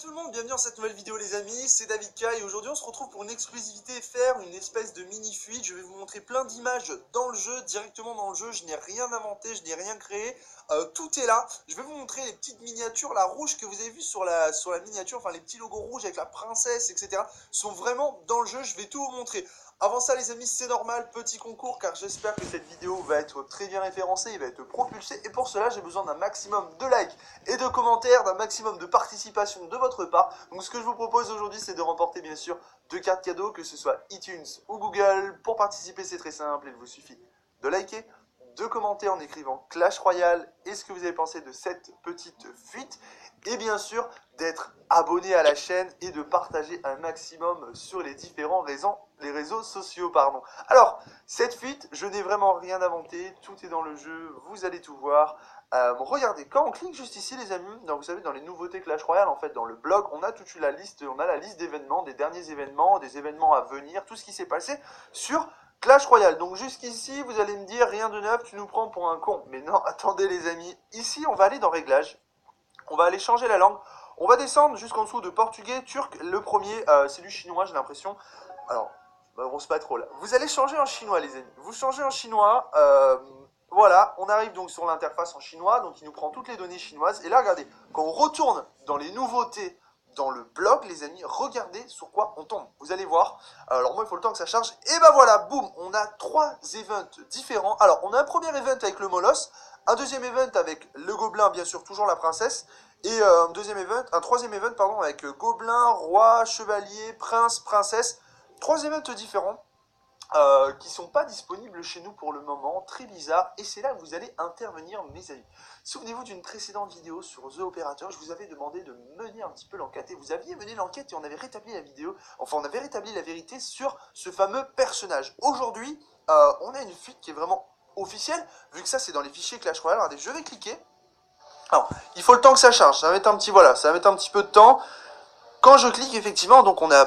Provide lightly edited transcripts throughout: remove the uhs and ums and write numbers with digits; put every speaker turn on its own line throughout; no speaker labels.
tout le monde, bienvenue dans cette nouvelle vidéo les amis, c'est David K et aujourd'hui on se retrouve pour une exclusivité, faire une espèce de mini fuite. Je vais vous montrer plein d'images dans le jeu, directement dans le jeu, je n'ai rien inventé, je n'ai rien créé, tout est là. Je vais vous montrer les petites miniatures, la rouge que vous avez vu sur la miniature, enfin les petits logos rouges avec la princesse etc. sont vraiment dans le jeu, je vais tout vous montrer. Avant ça les amis, c'est normal, petit concours car j'espère que cette vidéo va être très bien référencée et va être propulsée. Et pour cela j'ai besoin d'un maximum de likes et de commentaires, d'un maximum de participation de votre part. Donc ce que je vous propose aujourd'hui c'est de remporter bien sûr 2 cartes cadeaux, que ce soit iTunes ou Google. Pour participer c'est très simple, il vous suffit de liker, de commenter en écrivant Clash Royale et ce que vous avez pensé de cette petite fuite. Et bien sûr d'être abonné à la chaîne et de partager un maximum sur les différents réseaux sociaux. Alors, cette fuite, je n'ai vraiment rien inventé, tout est dans le jeu, vous allez tout voir. Regardez, quand on clique juste ici les amis, donc vous savez dans les nouveautés Clash Royale, en fait dans le blog, on a toute la liste, d'événements, des derniers événements, des événements à venir, tout ce qui s'est passé sur Clash Royale. Donc jusqu'ici, vous allez me dire, rien de neuf, tu nous prends pour un con. Mais non, attendez les amis, ici on va aller dans Réglages, on va aller changer la langue, on va descendre jusqu'en dessous de portugais, turc, le premier, c'est du chinois j'ai l'impression. Alors, on se pas trop là. Vous allez changer en chinois les amis, vous changez en chinois, voilà, on arrive donc sur l'interface en chinois, donc il nous prend toutes les données chinoises. Et là, regardez, quand on retourne dans les nouveautés, dans le blog, les amis, regardez sur quoi on tombe. Vous allez voir. Alors moi, il faut le temps que ça charge. Et ben voilà, boum, on a 3 events différents. Alors, on a un premier event avec le Molosse, un deuxième event avec le Gobelin, bien sûr, toujours la princesse, et un troisième event, pardon, avec Gobelin, Roi, Chevalier, Prince, Princesse. 3 events différents. Qui sont pas disponibles chez nous pour le moment, très bizarre, et c'est là que vous allez intervenir mes amis. Souvenez-vous d'une précédente vidéo sur The Operator, je vous avais demandé de mener un petit peu l'enquête, et vous aviez mené l'enquête et on avait rétabli la vidéo, enfin on avait rétabli la vérité sur ce fameux personnage. Aujourd'hui, on a une fuite qui est vraiment officielle, vu que ça c'est dans les fichiers Clash Royale. Regardez, je vais cliquer. Alors, il faut le temps que ça charge, ça va mettre un petit, voilà, ça va mettre un petit peu de temps. Quand je clique, effectivement, donc on a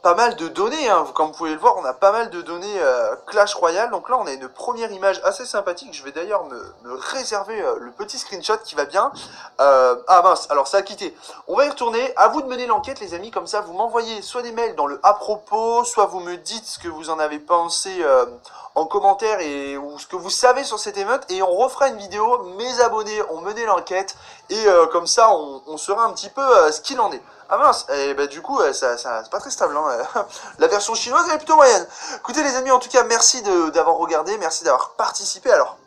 pas mal de données, hein. Comme vous pouvez le voir, on a pas mal de données Clash Royale. Donc là, on a une première image assez sympathique. Je vais d'ailleurs me réserver le petit screenshot qui va bien. Ah mince, alors ça a quitté. On va y retourner. À vous de mener l'enquête, les amis. Comme ça, vous m'envoyez soit des mails dans le à propos, soit vous me dites ce que vous en avez pensé en commentaire ou ce que vous savez sur cet event. Et on refera une vidéo. Mes abonnés ont mené l'enquête. Et comme ça, on saura un petit peu ce qu'il en est. Ah mince, et bah du coup, c'est pas très stable, hein. La version chinoise, elle est plutôt moyenne. Écoutez les amis, en tout cas, merci d'avoir regardé, merci d'avoir participé. Alors,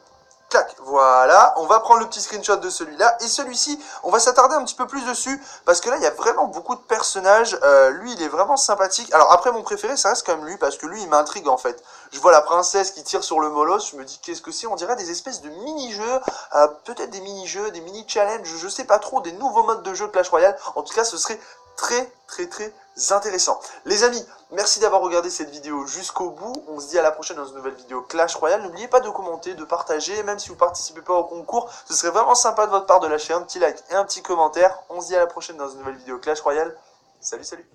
clac, voilà, on va prendre le petit screenshot de celui-là. Et celui-ci, on va s'attarder un petit peu plus dessus, parce que là, il y a vraiment beaucoup de personnages. Lui, il est vraiment sympathique. Alors après, mon préféré, ça reste quand même lui, parce que lui, il m'intrigue en fait. Je vois la princesse qui tire sur le molosse, je me dis, qu'est-ce que c'est? On dirait des espèces de mini-jeux, peut-être des mini-jeux, des mini-challenges, je sais pas trop, des nouveaux modes de jeu Clash Royale. En tout cas, ce serait très intéressant. Les amis, merci d'avoir regardé cette vidéo jusqu'au bout. On se dit à la prochaine dans une nouvelle vidéo Clash Royale. N'oubliez pas de commenter, de partager, même si vous participez pas au concours. Ce serait vraiment sympa de votre part de lâcher un petit like et un petit commentaire. On se dit à la prochaine dans une nouvelle vidéo Clash Royale. Salut, salut.